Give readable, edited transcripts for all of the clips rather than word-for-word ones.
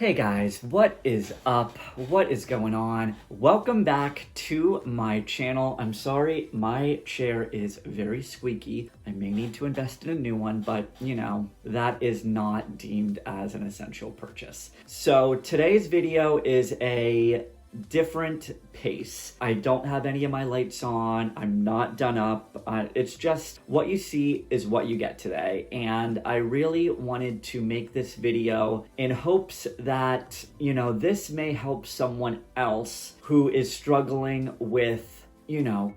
Hey guys, what is up? What is going on? Welcome back to my channel. I'm sorry, my chair is very squeaky. I may need to invest in a new one, but that is not deemed as an essential purchase. So today's video is a different pace. I don't have any of my lights on. I'm not done up. It's just what you see is what you get today. And I really wanted to make this video in hopes that, this may help someone else who is struggling with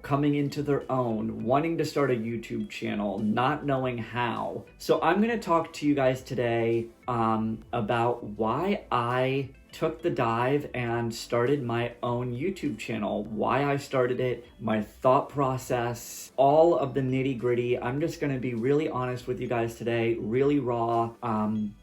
coming into their own, wanting to start a YouTube channel, not knowing how. So I'm going to talk to you guys today about why I took the dive and started my own YouTube channel, why I started it, my thought process, all of the nitty gritty. I'm just going to be really honest with you guys today, really raw.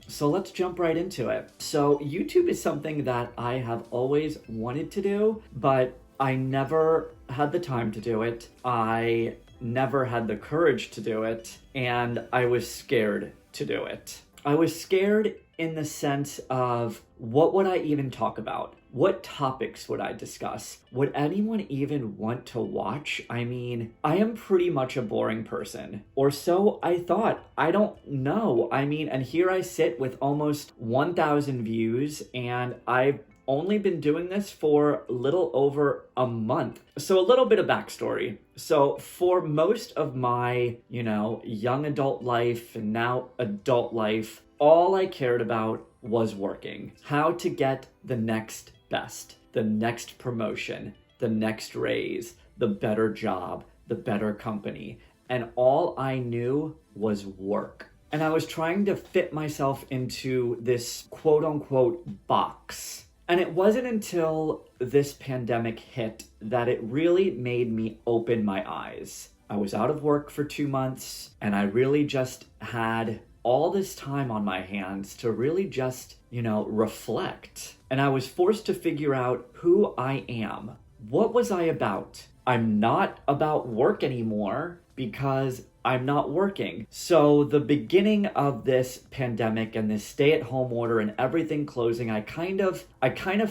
So let's jump right into it. So YouTube is something that I have always wanted to do, but I never had the time to do it. I never had the courage to do it, and I was scared to do it. I was scared in the sense of, what would I even talk about? What topics would I discuss? Would anyone even want to watch? I mean, I am pretty much a boring person, or so I thought. I don't know. And here I sit with almost 1,000 views, and I've only been doing this for a little over a month. So a little bit of backstory. So for most of my, young adult life and now adult life, all I cared about was working. How to get the next best, the next promotion, the next raise, the better job, the better company. And all I knew was work. And I was trying to fit myself into this quote unquote box. And it wasn't until this pandemic hit that it really made me open my eyes. I was out of work for 2 months, and I really just had all this time on my hands to really just, reflect. And I was forced to figure out who I am. What was I about? I'm not about work anymore because I'm not working. So the beginning of this pandemic and this stay-at-home order and everything closing, I kind of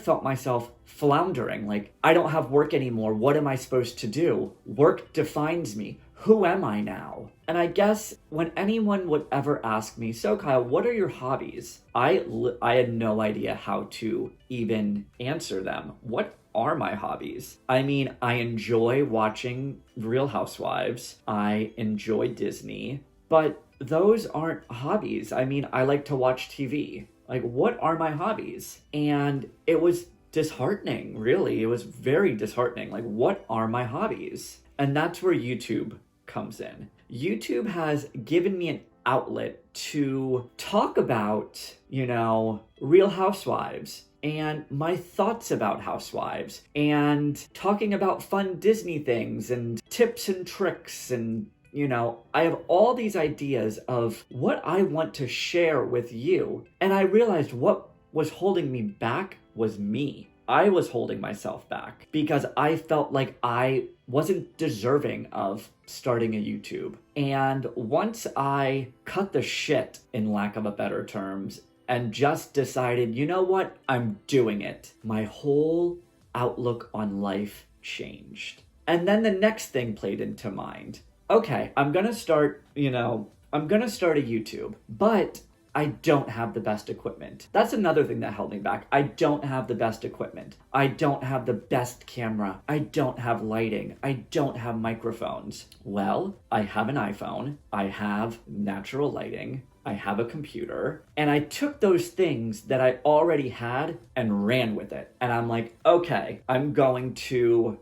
felt myself floundering. Like, I don't have work anymore. What am I supposed to do? Work defines me. Who am I now? And I guess when anyone would ever ask me, so Kyle, what are your hobbies? I had no idea how to even answer them. What are my hobbies? I enjoy watching Real Housewives. I enjoy Disney, but those aren't hobbies. I like to watch TV. Like, what are my hobbies? And it was disheartening, really. It was very disheartening. Like, what are my hobbies? And that's where YouTube comes in. YouTube has given me an outlet to talk about, Real Housewives and my thoughts about Housewives, and talking about fun Disney things and tips and tricks. And, I have all these ideas of what I want to share with you. And I realized what was holding me back was me. I was holding myself back because I felt like I wasn't deserving of starting a YouTube. And once I cut the shit, in lack of a better terms, and just decided, you know what, I'm doing it, my whole outlook on life changed. And then the next thing played into mind. Okay, I'm gonna start a YouTube, but I don't have the best equipment. That's another thing that held me back. I don't have the best equipment. I don't have the best camera. I don't have lighting. I don't have microphones. Well, I have an iPhone. I have natural lighting. I have a computer. And I took those things that I already had and ran with it. And I'm like, okay, I'm going to,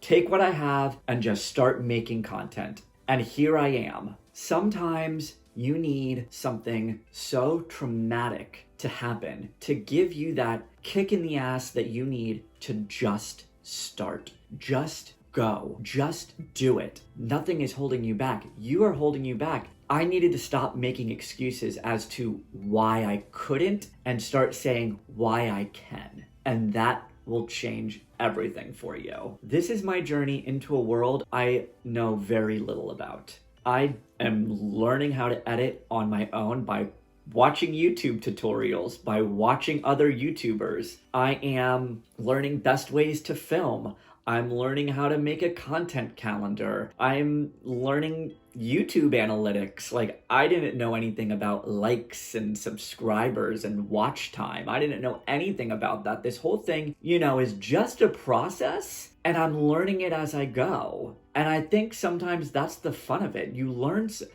take what I have and just start making content. And here I am. Sometimes you need something so traumatic to happen to give you that kick in the ass that you need to just start. Just go. Just do it. Nothing is holding you back. You are holding you back. I needed to stop making excuses as to why I couldn't and start saying why I can. And that will change everything for you. This is my journey into a world I know very little about. I am learning how to edit on my own by watching YouTube tutorials, by watching other YouTubers. I am learning best ways to film. I'm learning how to make a content calendar. I'm learning YouTube analytics. Like, I didn't know anything about likes and subscribers and watch time. I didn't know anything about that. This whole thing, is just a process, and I'm learning it as I go. And I think sometimes that's the fun of it.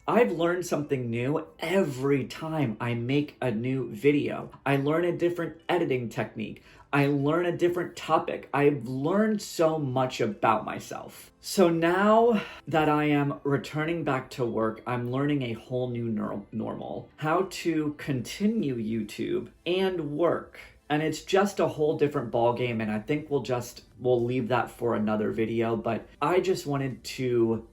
I've learned something new every time I make a new video. I learn a different editing technique. I learn a different topic. I've learned so much about myself. So now that I am returning back to work, I'm learning a whole new normal. How to continue YouTube and work. And it's just a whole different ballgame, and I think we'll leave that for another video. But I just wanted to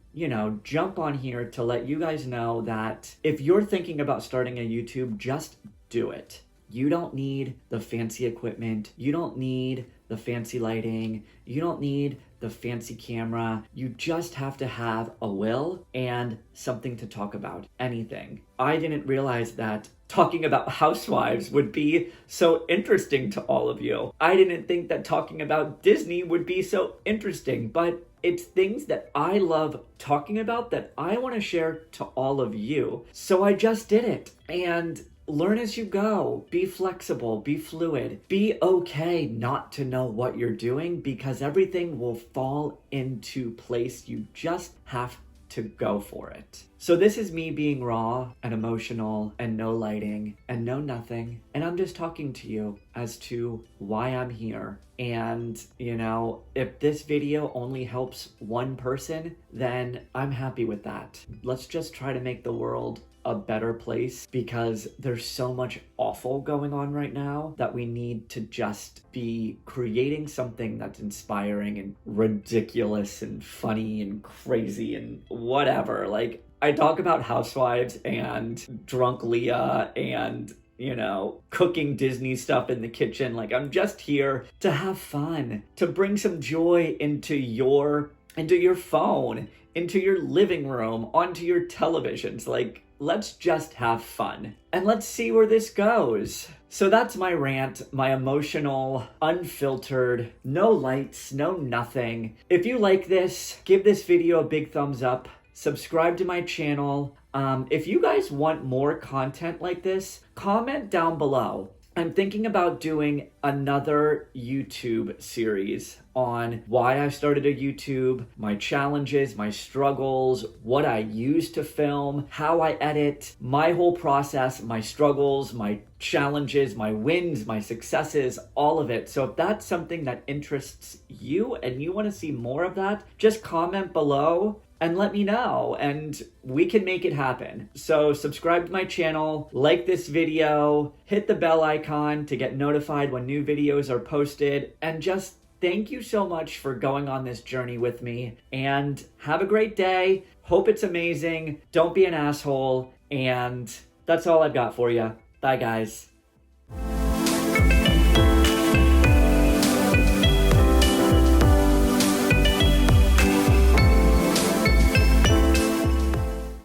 jump on here to let you guys know that if you're thinking about starting a YouTube, just do it. You don't need the fancy equipment. You don't need the fancy lighting. You don't need the fancy camera. You just have to have a will and something to talk about. Anything. I didn't realize that talking about housewives would be so interesting to all of you. I didn't think that talking about Disney would be so interesting, but it's things that I love talking about that I want to share to all of you. So I just did it. And learn as you go. Be flexible, be fluid, be okay not to know what you're doing, because everything will fall into place. You just have to go for it. So this is me being raw and emotional and no lighting and no nothing. And I'm just talking to you as to why I'm here. And, if this video only helps one person, then I'm happy with that. Let's just try to make the world a better place, because there's so much awful going on right now that we need to just be creating something that's inspiring and ridiculous and funny and crazy and whatever. Like, I talk about housewives and drunk Leah and cooking Disney stuff in the kitchen. Like, I'm just here to have fun, to bring some joy into your phone, into your living room, onto your televisions. Like, let's just have fun and let's see where this goes. So that's my rant, my emotional, unfiltered, no lights, no nothing. If you like this, give this video a big thumbs up, subscribe to my channel. If you guys want more content like this, comment down below. I'm thinking about doing another YouTube series on why I started a YouTube, my challenges, my struggles, what I use to film, how I edit, my whole process, my struggles, my challenges, my wins, my successes, all of it. So if that's something that interests you and you want to see more of that, just comment below and let me know, and we can make it happen. So subscribe to my channel, like this video, hit the bell icon to get notified when new videos are posted, and just thank you so much for going on this journey with me, and have a great day. Hope it's amazing. Don't be an asshole, and that's all I've got for you. Bye, guys.